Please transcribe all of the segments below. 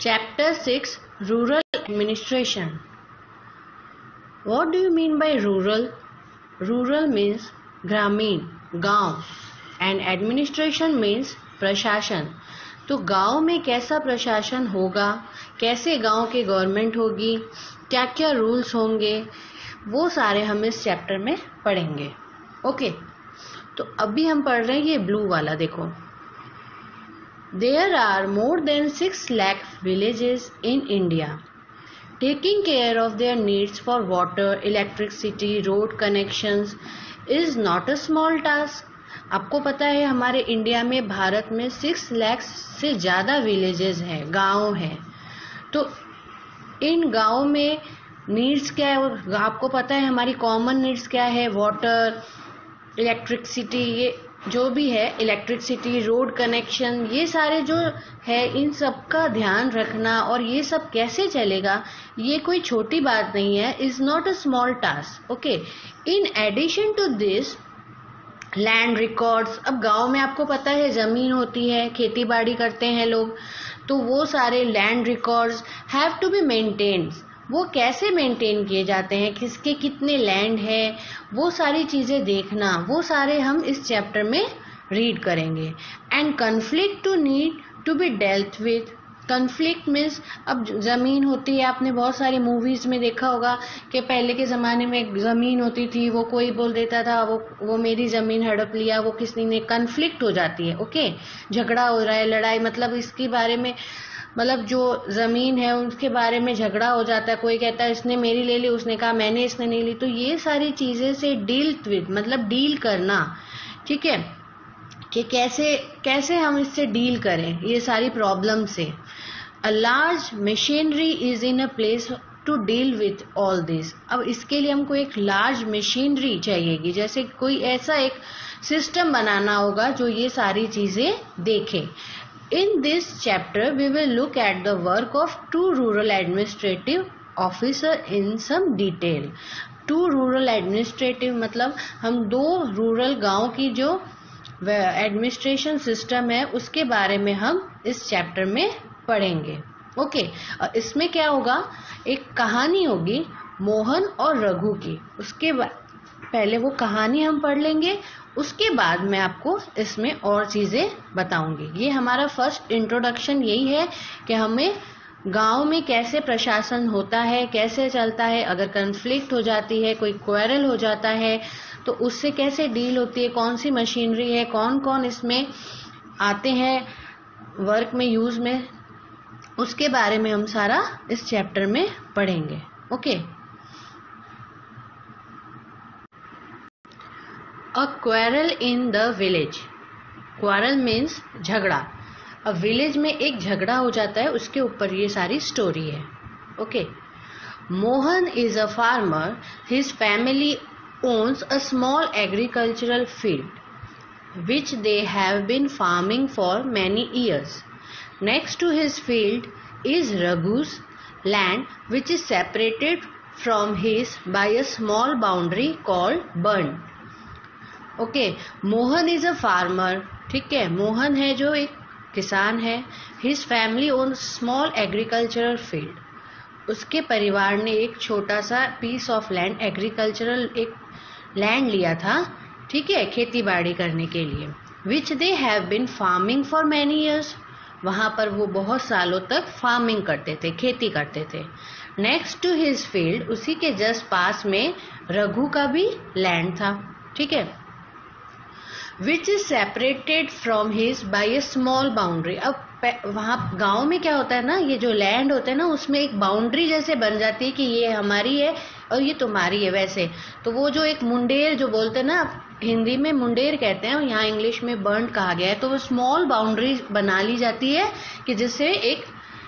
Chapter 6 Rural Administration. What do you mean by rural? Rural means ग्रामीण, गांव, and administration means प्रशासन. तो गांव में कैसा प्रशासन होगा, कैसे गांव की गवर्नमेंट होगी, क्या क्या रूल्स होंगे, वो सारे हम इस चैप्टर में पढ़ेंगे. ओके, तो अभी हम पढ़ रहे हैं ये ब्लू वाला. देखो, there are more than 6 lakh villages in India. Taking care of their needs for water, electricity, road connections is not a small task. आपको पता है हमारे इंडिया में, भारत में 6 लाख से ज़्यादा विलेजेस हैं, गांव हैं. तो इन गांव में नीड्स क्या है, आपको पता है हमारी कॉमन नीड्स क्या है, वाटर, इलेक्ट्रिसिटी, ये जो भी है, इलेक्ट्रिसिटी, रोड कनेक्शन, ये सारे जो है, इन सब का ध्यान रखना और ये सब कैसे चलेगा, ये कोई छोटी बात नहीं है. Is not a small task. Okay, in addition to this land records. अब गांव में आपको पता है जमीन होती है, खेती बाड़ी करते हैं लोग, तो वो सारे land records have to be maintained. वो कैसे मेंटेन किए जाते हैं, किसके कितने लैंड है, वो सारी चीजें देखना, वो सारे हम इस चैप्टर में रीड करेंगे. And conflict to need to be dealt with. Conflict means, अब जमीन होती है, आपने बहुत सारी मूवीज में देखा होगा कि पहले के जमाने में जमीन होती थी, वो कोई बोल देता था वो मेरी जमीन हड़प लिया, वो किसी ने, कन्फ्लिक्ट हो जाती है. ओके, झगड़ा हो रहा है, लड़ाई, मतलब इसके बारे में, मतलब जो जमीन है उसके बारे में झगड़ा हो जाता है. कोई कहता है इसने मेरी ले ली, उसने कहा मैंने इसने नहीं ली. तो ये सारी चीजें से डील विद, मतलब डील करना, ठीक है, कि कैसे हम इससे डील करें, ये सारी प्रॉब्लम से. A large machinery is in a place to deal with all this. अब इसके लिए हमको एक लार्ज मशीनरी चाहिएगी, जैसे कोई ऐसा एक सिस्टम बनाना होगा जो ये सारी चीजें देखे. In this chapter, we will look at the work of 2 rural administrative officer in some detail. 2 rural administrative मतलब हम 2 रूरल गांव की जो एडमिनिस्ट्रेशन सिस्टम है उसके बारे में हम इस चैप्टर में पढ़ेंगे. ओके, इसमें क्या होगा, एक कहानी होगी मोहन और रघु की. उसके बाद पहले वो कहानी हम पढ़ लेंगे, उसके बाद मैं आपको इसमें और चीजें बताऊंगी. ये हमारा फर्स्ट इंट्रोडक्शन यही है कि हमें गांव में कैसे प्रशासन होता है, कैसे चलता है, अगर कन्फ्लिक्ट हो जाती है, कोई क्वेरल हो जाता है, तो उससे कैसे डील होती है, कौन सी मशीनरी है, कौन कौन इसमें आते हैं वर्क में, यूज में, उसके बारे में हम सारा इस चैप्टर में पढ़ेंगे. Okay, A quarrel in the village. Quarrel means झगड़ा. अब विलेज में एक झगड़ा हो जाता है, उसके ऊपर ये सारी स्टोरी है. Okay, Mohan is a farmer. His family owns a small agricultural field which they have been farming for many years. Next to his field is Raghu's land, which is separated from his by a small boundary called burn. Okay, Mohan is a farmer. ठीक है, मोहन है जो एक किसान है. His family own small agricultural field. उसके परिवार ने एक छोटा सा पीस ऑफ लैंड, एग्रीकल्चरल एक लैंड लिया था, ठीक है, खेती बाड़ी करने के लिए. Which they have been farming for many years. वहां पर वो बहुत सालों तक फार्मिंग करते थे, खेती करते थे. नेक्स्ट टू हिज फील्ड, उसी के जस्ट पास में रघु का भी लैंड था, ठीक है, which is separated from his by a small boundary. अब वहाँ गांव में क्या होता है ना, ये जो लैंड होता है ना, उसमें एक बाउंड्री जैसे बन जाती है कि ये हमारी है और ये तुम्हारी है. वैसे तो वो जो एक मुंडेर जो बोलते हैं ना, हिंदी में मुंडेर कहते हैं और यहाँ इंग्लिश में बर्न कहा गया है, तो वो स्मॉल बाउंड्री बना ली जाती है कि जिससे एक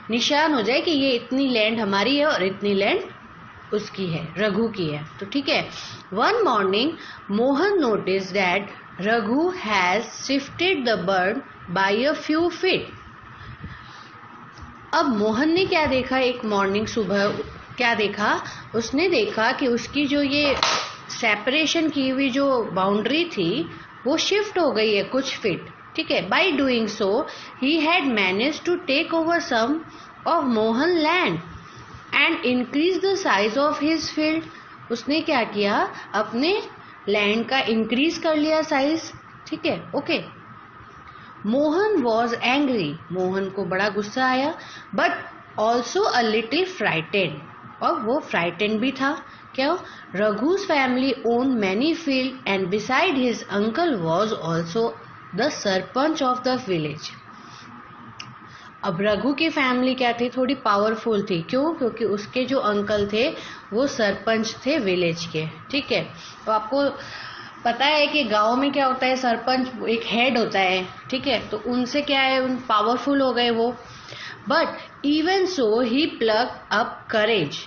निशान हो जाए कि ये इतनी लैंड हमारी है और इतनी लैंड उसकी है, रघु की है. तो ठीक है. One morning Mohan notice that Raghu has shifted the bird by a few feet. अब मोहन ने क्या देखा, एक मॉर्निंग सुबह क्या देखा, उसने देखा कि उसकी जो ये सेपरेशन की हुई जो बाउंड्री थी वो शिफ्ट हो गई है कुछ फीट. ठीक है. By doing so he had manage to take over some of Mohan land and increase the size of his field. उसने क्या किया, अपने लैंड का इंक्रीज कर लिया साइज, ठीक है, okay. Mohan was angry, Mohan को बड़ा गुस्सा आया, but also a little frightened, और वो फ्राइटेड भी था. क्या? रघु's family owned many field and beside his uncle was also the sarpanch of the village. अब रघु की फैमिली क्या थी, थोड़ी पावरफुल थी. क्यों? क्योंकि उसके जो अंकल थे वो सरपंच थे विलेज के, ठीक है. तो आपको पता है कि गांव में क्या होता है, सरपंच एक हेड होता है, ठीक है. तो उनसे क्या है, उन पावरफुल हो गए वो. But even so he plug up courage.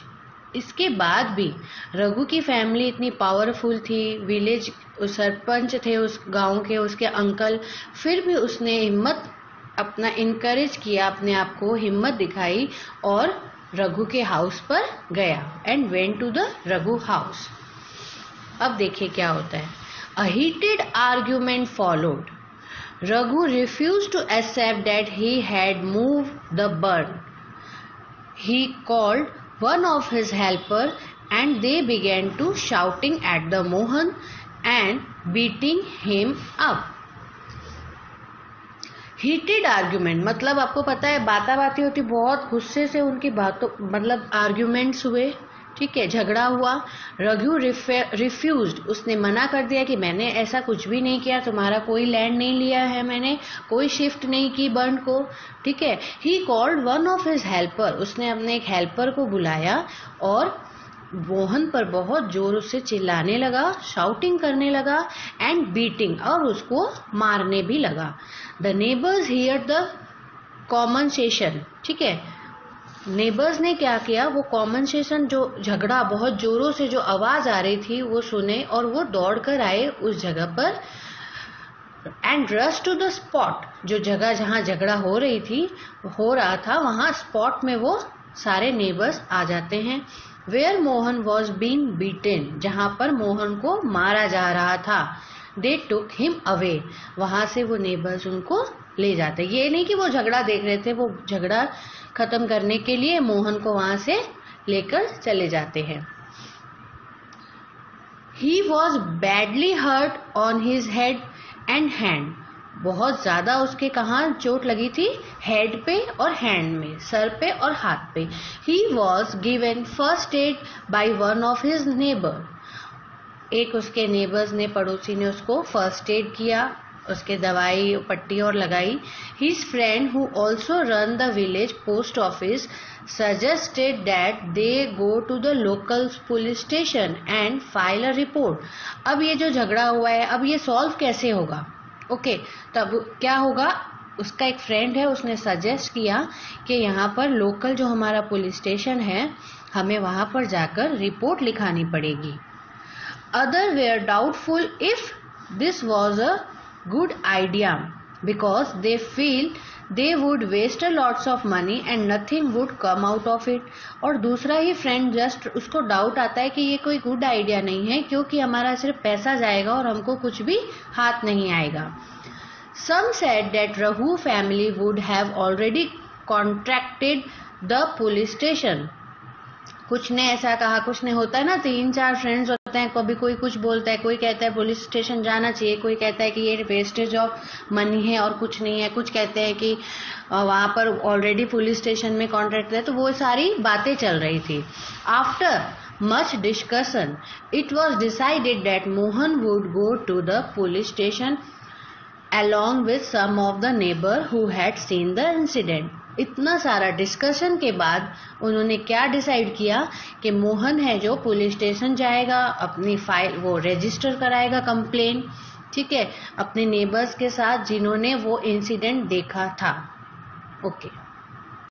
इसके बाद भी रघु की फैमिली इतनी पावरफुल थी, विलेज सरपंच थे उस गांव के, उसके अंकल, फिर भी उसने हिम्मत अपना इनकरेज किया, अपने आप को हिम्मत दिखाई और रघु के हाउस पर गया. And went to the Raghu house. अब देखिए क्या होता है. A heated argument followed. Raghu refuse to accept that he had move the burn. He called one of his helper and they began to shouting at the Mohan and beating him up. Heated argument मतलब आपको पता है बातें होती, बहुत गुस्से से उनकी बातों मतलब आर्ग्यूमेंट्स हुए, ठीक है, झगड़ा हुआ. रघु रिफ्यूज्ड, उसने मना कर दिया कि मैंने ऐसा कुछ भी नहीं किया, तुम्हारा कोई लैंड नहीं लिया है, मैंने कोई शिफ्ट नहीं की बर्न को, ठीक है. He called one of his helper, उसने अपने एक हेल्पर को बुलाया और मोहन पर बहुत जोर से चिल्लाने लगा, शाउटिंग करने लगा, एंड बीटिंग, और उसको मारने भी लगा. द नेबर्स हियर द कॉमनसेशन, ठीक है. नेबर्स ने क्या किया, वो कॉमनसेशन जो झगड़ा बहुत जोरों से जो आवाज आ रही थी वो सुने और वो दौड़ कर आए उस जगह पर. And rush to the spot, जो जगह जहां झगड़ा हो रहा था वहां स्पॉट में वो सारे नेबर्स आ जाते हैं. Where Mohan was being beaten, जहां पर मोहन को मारा जा रहा था. दे टुक हिम अवे, वहां से वो नेबर्स उनको ले जाते. ये नहीं कि वो झगड़ा देख रहे थे, वो झगड़ा खत्म करने के लिए मोहन को वहां से लेकर चले जाते हैं. He was badly hurt on his head and hand. बहुत ज्यादा उसके कहाँ चोट लगी थी, हेड पे और हैंड में, सर पे और हाथ पे. He was given first aid by one of his neighbour. एक उसके नेबर्स ने, पड़ोसी ने उसको फर्स्ट एड किया, उसके दवाई पट्टी और लगाई. His friend who also ran the village post office suggested that they go to the local police station and file a report. अब ये जो झगड़ा हुआ है, अब ये सॉल्व कैसे होगा, ओके. तब क्या होगा, उसका एक फ्रेंड है, उसने सजेस्ट किया कि यहाँ पर लोकल जो हमारा पुलिस स्टेशन है, हमें वहां पर जाकर रिपोर्ट लिखानी पड़ेगी. Other were doubtful if this was a good idea because they feel they would waste a lots of money and nothing would come out of it. और दूसरा ही फ्रेंड जस्ट उसको डाउट आता है कि ये कोई गुड आइडिया नहीं है क्योंकि हमारा सिर्फ पैसा जाएगा और हमको कुछ भी हाथ नहीं आएगा. Some said that Raghu family would have already contacted the police station. कुछ ने ऐसा कहा, कुछ ने, होता है ना, 3-4 फ्रेंड्स होते हैं, कभी कोई कुछ बोलता है, कोई कहता है पुलिस स्टेशन जाना चाहिए, कोई कहता है कि ये वेस्टेज ऑफ मनी है और कुछ नहीं है, कुछ कहते हैं कि वहां पर ऑलरेडी पुलिस स्टेशन में कॉन्ट्रैक्ट है. तो वो सारी बातें चल रही थी. After much discussion it was decided that Mohan would go to the police station along with some of the neighbor who had seen the incident. इतना सारा डिस्कशन के बाद उन्होंने क्या डिसाइड किया कि मोहन है जो पुलिस स्टेशन जाएगा, अपनी फाइल वो रजिस्टर कराएगा, कंप्लेन, ठीक है, अपने नेबर्स के साथ जिन्होंने वो इंसिडेंट देखा था. ओके.